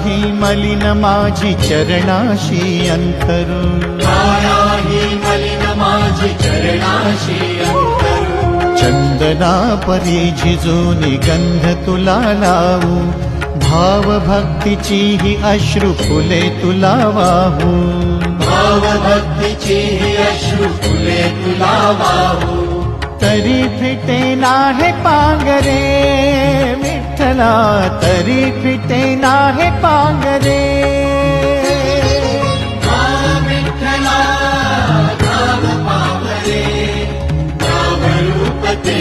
ही मलिन माझी चरणाशी अंतरू, काया ही मलिन माझी चरणाशी अंतरू। चंदना परी झिजूनी गंध तुला लावू, भाव भक्तीची ही अश्रु फुले तुला वाहू, भाव भक्तीची ही अश्रु फुले तुला वाहू। तरी फिटे नाहे पांगरे विठ्ठला, तरी फिटे नाहे पांगरे। विठ्ठला नाम पावरे, नाम रूप ते